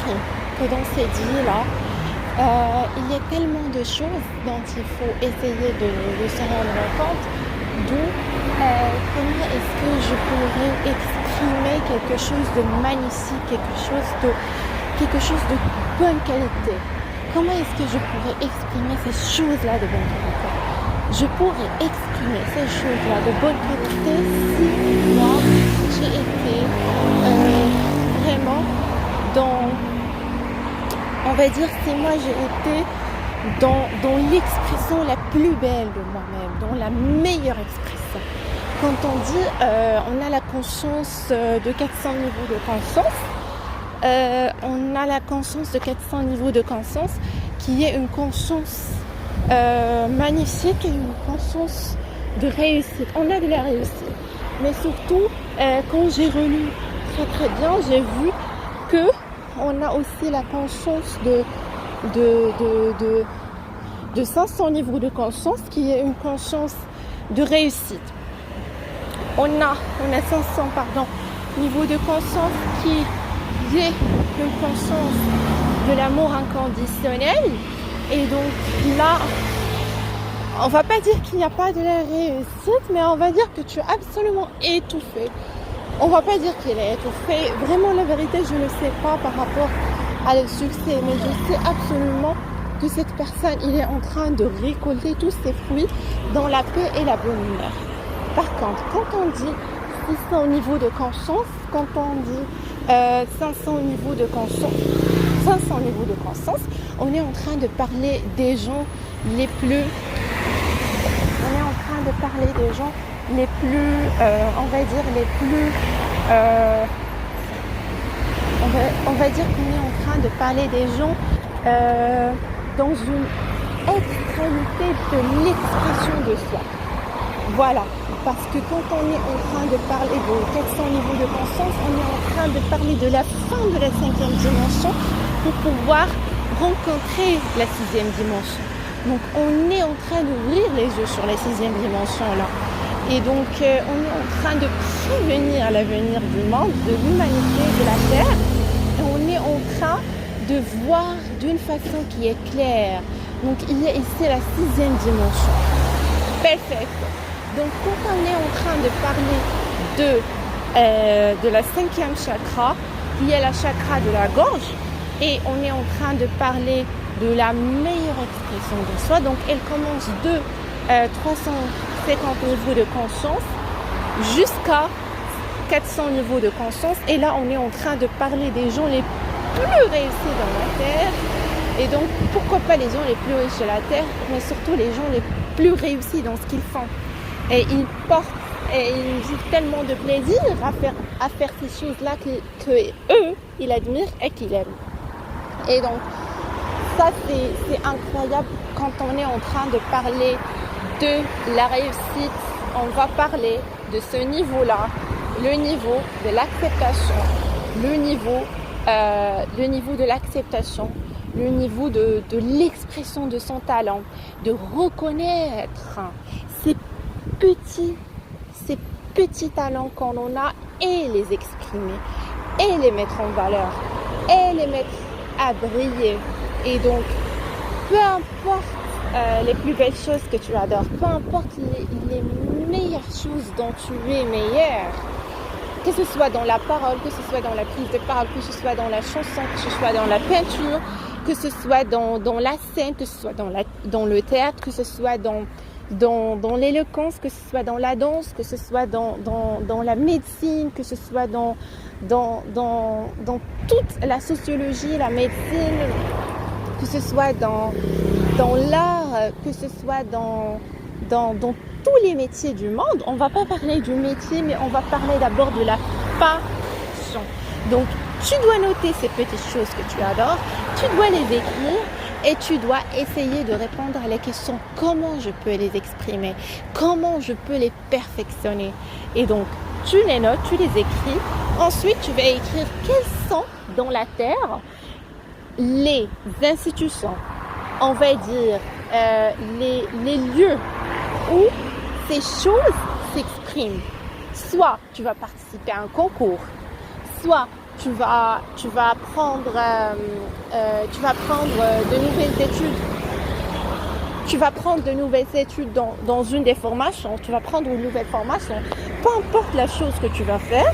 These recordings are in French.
compris que dans cette vie-là, il y a tellement de choses dont il faut essayer de se rendre compte, d'où comment est-ce que je pourrais exprimer quelque chose de magnifique, quelque chose de bonne qualité. Comment est-ce que je pourrais exprimer ces choses-là de bonne qualité? Je pourrais exprimer ces choses-là de bonne qualité si moi j'ai été vraiment dans, on va dire, si moi j'ai été dans l'expression la plus belle de moi-même, dans la meilleure expression. Quand on dit on a la conscience de 400 niveaux de conscience, on a la conscience de 400 niveaux de conscience qui est une conscience magnifique et une conscience de réussite. On a de la réussite. Mais surtout, quand j'ai relu très très bien, j'ai vu que on a aussi la conscience de 500 niveaux de conscience qui est une conscience de réussite. On a 500 niveaux de conscience qui est une conscience de l'amour inconditionnel. Et donc là, on va pas dire qu'il n'y a pas de la réussite, mais on va dire que tu es absolument étouffé. On va pas dire qu'il est étouffé. Vraiment, la vérité, je ne sais pas par rapport à le succès, mais je sais absolument que cette personne, il est en train de récolter tous ses fruits dans la paix et la bonne humeur. Par contre, quand on dit 600 niveaux de conscience, quand on dit 500 niveaux de conscience, on est en train de parler des gens les plus, on va dire qu'on est en train de parler des gens dans une extrémité de l'expression de soi. Voilà, parce que quand on est en train de parler de 400 niveaux de conscience, on est en train de parler de la fin de la 5e dimension pour pouvoir rencontrer la 6e dimension. Donc on est en train d'ouvrir les yeux sur la 6e dimension là. Et donc on est en train de prévenir l'avenir du monde, de l'humanité, de la Terre. Et on est en train de voir d'une façon qui est claire. Donc il y a ici la 6e dimension. Parfait. Donc quand on est en train de parler de la 5e chakra, qui est la chakra de la gorge, et on est en train de parler de la meilleure expression de soi. Donc elle commence de 350 niveaux de conscience jusqu'à 400 niveaux de conscience. Et là, on est en train de parler des gens les plus réussis dans la Terre. Et donc, pourquoi pas les gens les plus riches de la Terre, mais surtout les gens les plus réussis dans ce qu'ils font. Et ils vivent tellement de plaisir à faire ces choses-là que eux, ils admirent et qu'ils aiment. Et donc, ça, c'est incroyable quand on est en train de parler de la réussite. On va parler de ce niveau-là, le niveau de l'acceptation, le niveau de l'acceptation, le niveau de l'expression de son talent, de reconnaître ces petits talents qu'on en a et les exprimer, et les mettre en valeur, et les mettre à briller. Et donc, peu importe les plus belles choses que tu adores, peu importe les meilleures choses dont tu es meilleur, que ce soit dans la parole, que ce soit dans la prise de parole, que ce soit dans la chanson, que ce soit dans la peinture, que ce soit dans la scène, que ce soit dans le théâtre, que ce soit dans l'éloquence, que ce soit dans la danse, que ce soit dans la médecine, que ce soit dans toute la sociologie, la médecine, que ce soit dans l'art, que ce soit dans tous les métiers du monde. On ne va pas parler du métier, mais on va parler d'abord de la passion. Donc, tu dois noter ces petites choses que tu adores, tu dois les écrire et tu dois essayer de répondre à la question comment je peux les exprimer, comment je peux les perfectionner. Et donc, tu les notes, tu les écris. Ensuite, tu vas écrire quels sont dans la Terre les institutions, on va dire les lieux où ces choses s'expriment. Soit tu vas participer à un concours, soit tu vas prendre de nouvelles études. Tu vas prendre de nouvelles études dans une des formations. Tu vas prendre une nouvelle formation. Peu importe la chose que tu vas faire,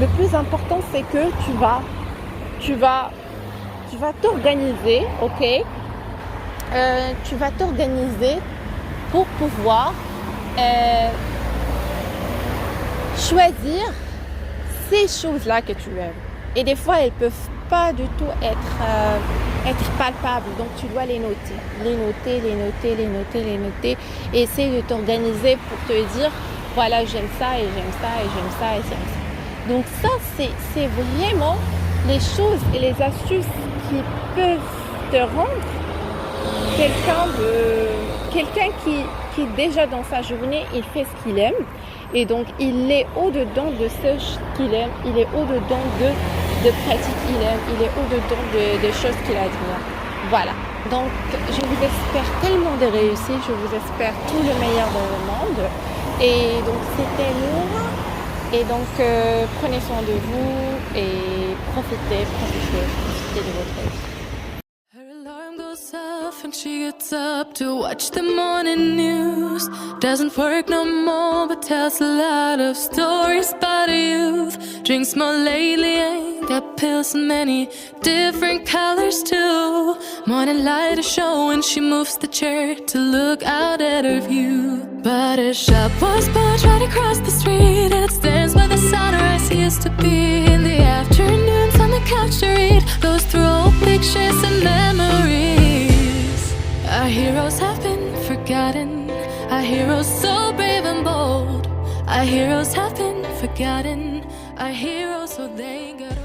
le plus important c'est que tu vas t'organiser, ok? Tu vas t'organiser pour pouvoir choisir ces choses-là que tu aimes. Et des fois, elles peuvent pas du tout être palpables. Donc, tu dois les noter. Et essayer de t'organiser pour te dire, voilà, j'aime ça, et j'aime ça, et j'aime ça, et j'aime ça. Donc, ça, c'est vraiment les choses et les astuces qui peuvent te rendre quelqu'un qui déjà dans sa journée, il fait ce qu'il aime. Et donc, il est au-dedans de ce qu'il aime, il est au-dedans de pratiques qu'il aime, il est au-dedans de choses qu'il admire. Voilà. Donc, je vous espère tellement de réussite, je vous espère tout le meilleur dans le monde. Et donc, c'était Nour. Et donc, prenez soin de vous et profitez de votre vie. And she gets up to watch the morning news. Doesn't work no more, but tells a lot of stories about her youth. Drinks more lately, ain't got pills in many different colors too. Morning light is showing, she moves the chair to look out at her view. But her shop was built right across the street, and it stands where the sunrise used to be. In the afternoons on the couch to read, goes through old pictures and memories. Our heroes have been forgotten, our heroes so brave and bold. Our heroes have been forgotten, our heroes so they got